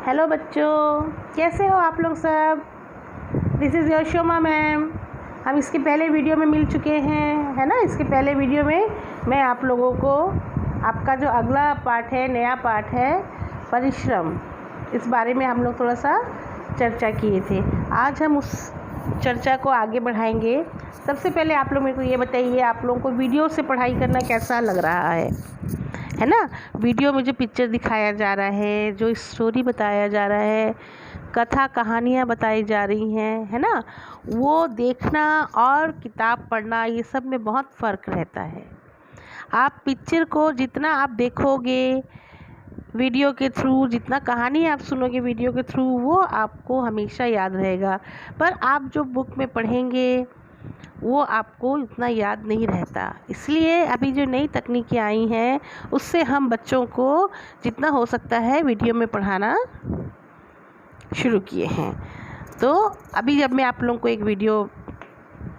Hello बच्चों, कैसे हो आप लोग सब। This is your Shoma ma'am. हम इसके पहले वीडियो में मिल चुके हैं, है ना। इसके पहले वीडियो में मैं आप लोगों को आपका जो अगला पार्ट है, नया पार्ट है परिश्रम, इस बारे में हम लोग थोड़ा सा चर्चा किए थे। आज हम उस चर्चा को आगे बढ़ाएंगे। सबसे पहले आप लोग मेरे को ये बताइए, आप लोगों को वीडियो से पढ़ाई करना कैसा लग रहा है ना। वीडियो में जो पिक्चर दिखाया जा रहा है, जो स्टोरी बताया जा रहा है, कथा कहानियाँ बताई जा रही हैं, है ना, वो देखना और किताब पढ़ना, ये सब में बहुत फ़र्क रहता है। आप पिक्चर को जितना आप देखोगे वीडियो के थ्रू, जितना कहानी आप सुनोगे वीडियो के थ्रू, वो आपको हमेशा याद रहेगा। पर आप जो बुक में पढ़ेंगे वो आपको उतना याद नहीं रहता। इसलिए अभी जो नई तकनीकें आई हैं उससे हम बच्चों को जितना हो सकता है वीडियो में पढ़ाना शुरू किए हैं। तो अभी जब मैं आप लोगों को एक वीडियो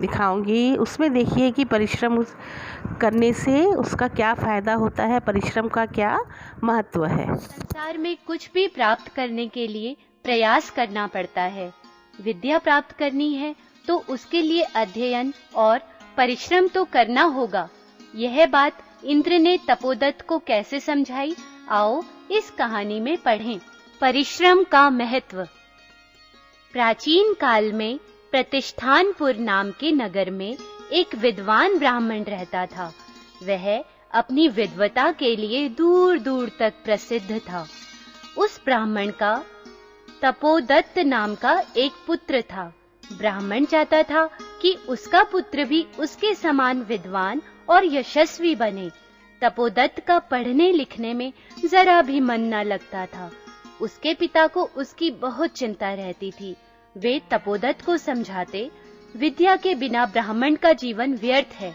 दिखाऊंगी, उसमें देखिए कि परिश्रम करने से उसका क्या फ़ायदा होता है, परिश्रम का क्या महत्व है। संसार में कुछ भी प्राप्त करने के लिए प्रयास करना पड़ता है। विद्या प्राप्त करनी है तो उसके लिए अध्ययन और परिश्रम तो करना होगा। यह बात इंद्र ने तपोदत्त को कैसे समझाई, आओ इस कहानी में पढ़ें। परिश्रम का महत्व। प्राचीन काल में प्रतिष्ठानपुर नाम के नगर में एक विद्वान ब्राह्मण रहता था। वह अपनी विद्वता के लिए दूर दूर तक प्रसिद्ध था। उस ब्राह्मण का तपोदत्त नाम का एक पुत्र था। ब्राह्मण चाहता था कि उसका पुत्र भी उसके समान विद्वान और यशस्वी बने। तपोदत्त का पढ़ने लिखने में जरा भी मन न लगता था। उसके पिता को उसकी बहुत चिंता रहती थी। वे तपोदत्त को समझाते, विद्या के बिना ब्राह्मण का जीवन व्यर्थ है।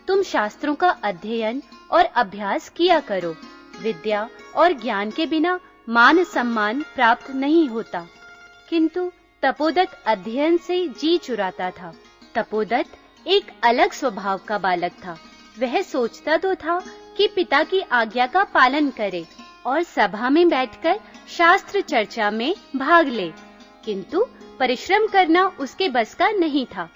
तुम शास्त्रों का अध्ययन और अभ्यास किया करो। विद्या और ज्ञान के बिना मान सम्मान प्राप्त नहीं होता। किंतु तपोदत्त अध्ययन से जी चुराता था। तपोदत्त एक अलग स्वभाव का बालक था। वह सोचता तो था कि पिता की आज्ञा का पालन करे और सभा में बैठकर शास्त्र चर्चा में भाग ले, किंतु परिश्रम करना उसके बस का नहीं था।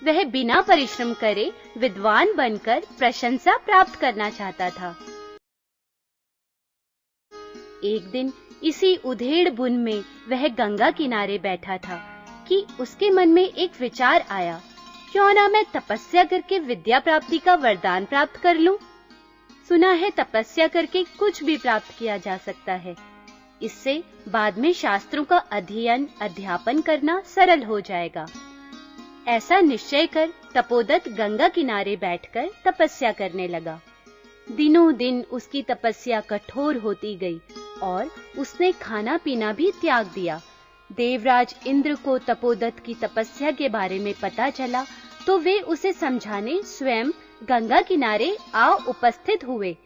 वह बिना परिश्रम करे विद्वान बनकर प्रशंसा प्राप्त करना चाहता था। एक दिन इसी उधेड़ बुन में वह गंगा किनारे बैठा था कि उसके मन में एक विचार आया, क्यों ना मैं तपस्या करके विद्या प्राप्ति का वरदान प्राप्त कर लूं। सुना है तपस्या करके कुछ भी प्राप्त किया जा सकता है। इससे बाद में शास्त्रों का अध्ययन अध्यापन करना सरल हो जाएगा। ऐसा निश्चय कर तपोदत्त गंगा किनारे बैठकर तपस्या करने लगा। दिनों दिन उसकी तपस्या कठोर होती गई और उसने खाना पीना भी त्याग दिया। देवराज इंद्र को तपोदत्त की तपस्या के बारे में पता चला तो वे उसे समझाने स्वयं गंगा किनारे आ उपस्थित हुए।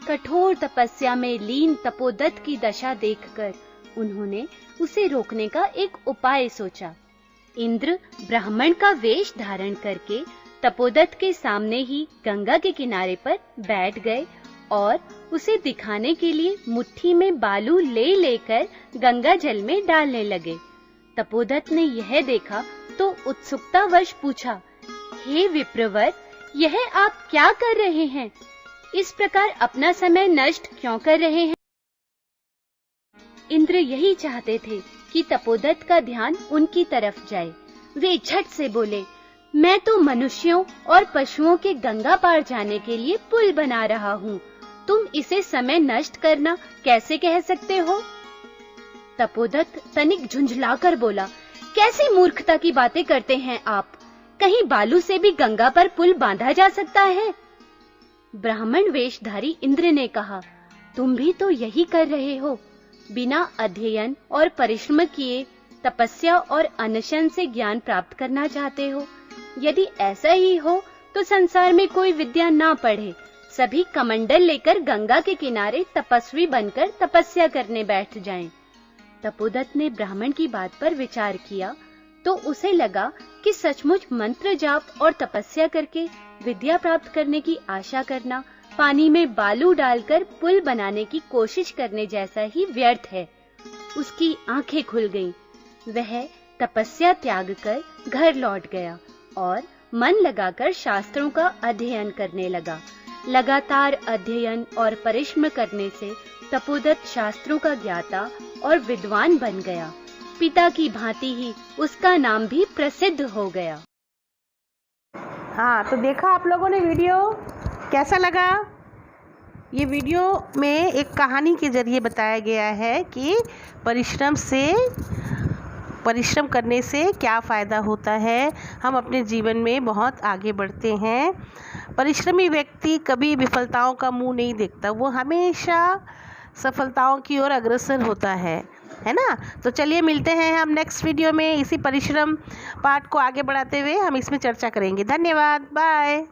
कठोर तपस्या में लीन तपोदत्त की दशा देखकर उन्होंने उसे रोकने का एक उपाय सोचा। इंद्र ब्राह्मण का वेश धारण करके तपोदत्त के सामने ही गंगा के किनारे पर बैठ गए और उसे दिखाने के लिए मुट्ठी में बालू ले लेकर गंगा जल में डालने लगे। तपोदत्त ने यह देखा तो उत्सुकतावश पूछा, हे विप्रवर, यह आप क्या कर रहे हैं? इस प्रकार अपना समय नष्ट क्यों कर रहे हैं? इंद्र यही चाहते थे कि तपोदत्त का ध्यान उनकी तरफ जाए। वे झट से बोले, मैं तो मनुष्यों और पशुओं के गंगा पार जाने के लिए पुल बना रहा हूँ। तुम इसे समय नष्ट करना कैसे कह सकते हो? तपोदत्त तनिक झुंझलाकर बोला, कैसी मूर्खता की बातें करते हैं आप? कहीं बालू से भी गंगा पर पुल बांधा जा सकता है? ब्राह्मण वेशधारी इंद्र ने कहा, तुम भी तो यही कर रहे हो। बिना अध्ययन और परिश्रम किए तपस्या और अनशन से ज्ञान प्राप्त करना चाहते हो। यदि ऐसा ही हो तो संसार में कोई विद्या ना पढ़े, सभी कमंडल लेकर गंगा के किनारे तपस्वी बनकर तपस्या करने बैठ जाएं। तपोदत्त ने ब्राह्मण की बात पर विचार किया तो उसे लगा कि सचमुच मंत्र जाप और तपस्या करके विद्या प्राप्त करने की आशा करना पानी में बालू डालकर पुल बनाने की कोशिश करने जैसा ही व्यर्थ है। उसकी आंखें खुल गईं। वह तपस्या त्याग कर घर लौट गया और मन लगाकर शास्त्रों का अध्ययन करने लगा। लगातार अध्ययन और परिश्रम करने से तपोदत्त शास्त्रों का ज्ञाता और विद्वान बन गया। पिता की भांति ही उसका नाम भी प्रसिद्ध हो गया। हाँ, तो देखा आप लोगों ने वीडियो, कैसा लगा? ये वीडियो में एक कहानी के जरिए बताया गया है कि परिश्रम करने से क्या फ़ायदा होता है। हम अपने जीवन में बहुत आगे बढ़ते हैं। परिश्रमी व्यक्ति कभी विफलताओं का मुंह नहीं देखता, वो हमेशा सफलताओं की ओर अग्रसर होता है ना। तो चलिए मिलते हैं हम नेक्स्ट वीडियो में। इसी परिश्रम पाठ को आगे बढ़ाते हुए हम इसमें चर्चा करेंगे। धन्यवाद, बाय।